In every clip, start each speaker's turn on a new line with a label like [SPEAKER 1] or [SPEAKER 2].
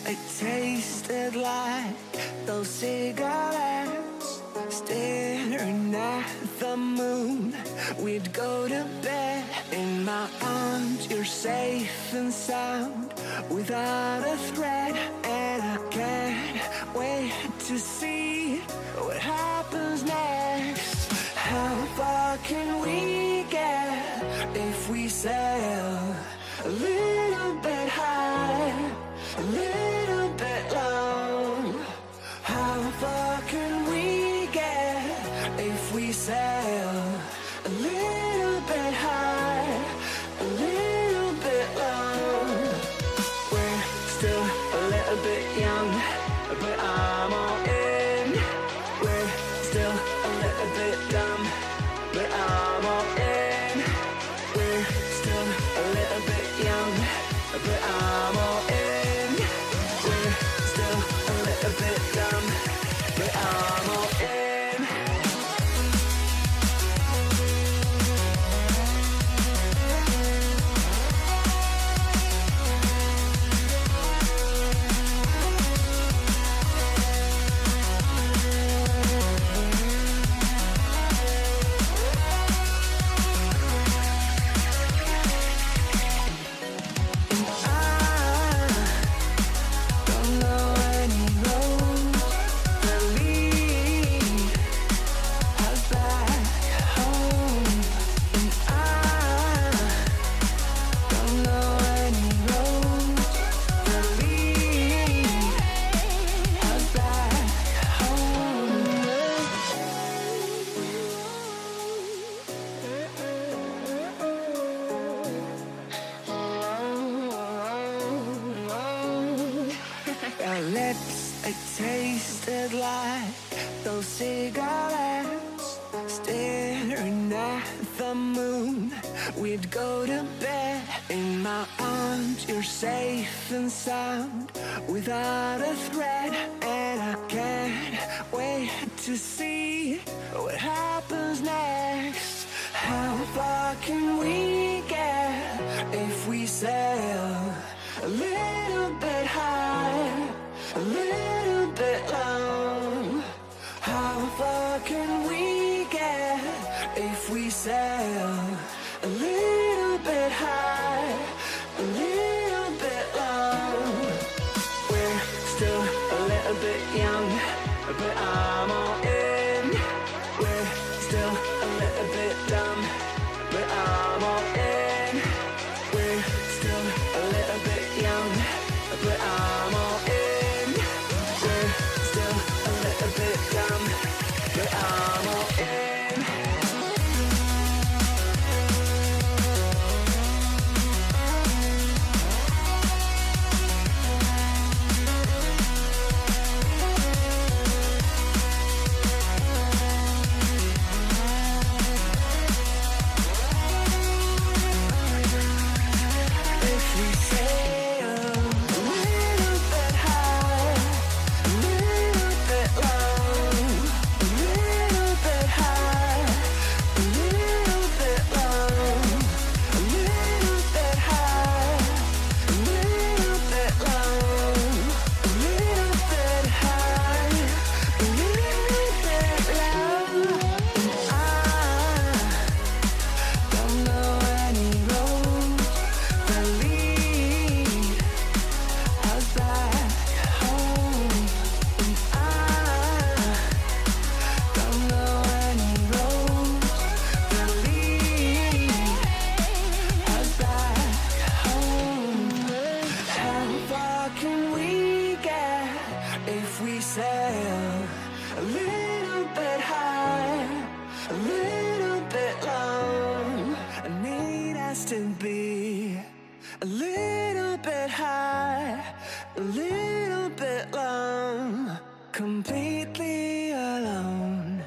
[SPEAKER 1] it tasted like those cigarettes. Staring at the moon, we'd go to bed. In my arms, you're safe and sound, without a threat. And I can't wait to see what happens next. How far can we get if we sail a little bit high, a little bit low? How far can we get if we sail a little bit high, a little bit low? We're still a little bit young, but I'm all in. We're still a little bit dumb, but I'm all in. We're still a little bit young, but I'm all in. We're still a little bit dumb, but I'm all in. Our lips, they tasted like those cigarettes. Staring at the moon, we'd go to bed. In my arms, you're safe and sound, without a threat. And I can't wait to see what happens next. How far can we get if we sail a little bit high, a little bit low? How far can we get if we sail a little bit high, a little bit low? We're still a little bit young, but I'm all in. We're still a little bit dumb, but I'm all in. We're still a little bit young, but I'm all in. We're still a little bit dumb, but I'm all in. If we sail a little bit high, a little bit low, I need us to be a little bit high, a little bit low, completely alone.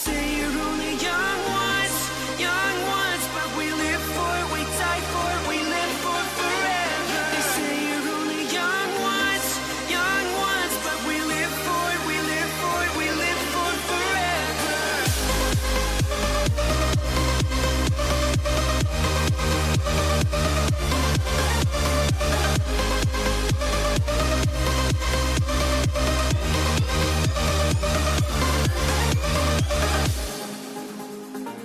[SPEAKER 1] say you're only young ones, but we live for it, we die for it, we live for forever. They say you're only young ones, but we live for it, we live for it, we live for forever.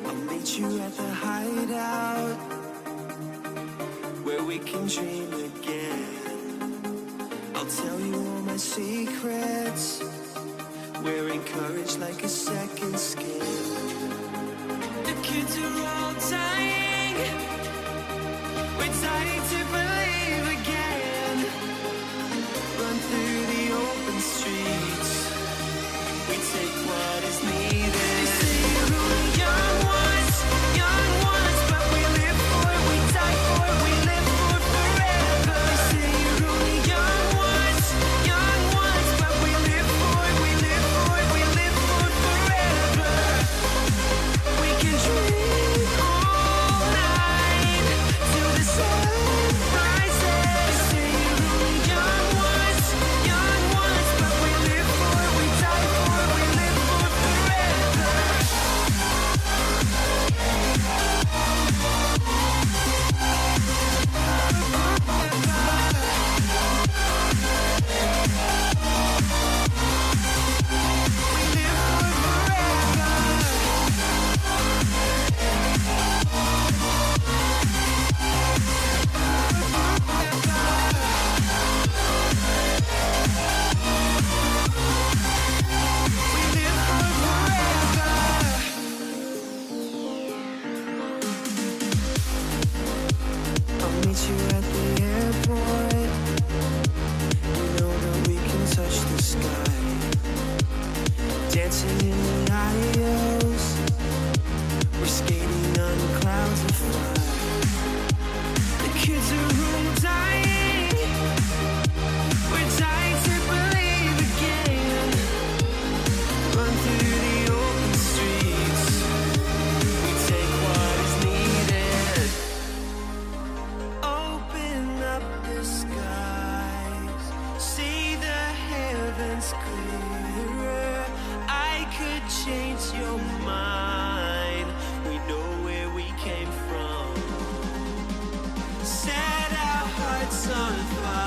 [SPEAKER 1] I'll meet you at the hideout, where we can dream again. I'll tell you all my secrets, wearing courage like a second skin. The kids are all dying, we're dying to believe again. Run through the open streets, we take what is needed. They say you're only young ones, but we live for it, we die for it, we live for forever. They say you're only young ones, but we live for it, we live for it, we live for forever. We can dream all night till the sun rises. They say you're only young ones, but we live for it, we die for it, we live for forever. I'll meet you at the airport. You know that we can touch the sky. Dancing in the aisles, we're skating on clouds of fire. The kids are home dying, we're dying to believe again. Run through the open streets, we take what is needed. Open up the skies, see the heavens clearer. I could change your mind, we know where we came from. Set our hearts on fire.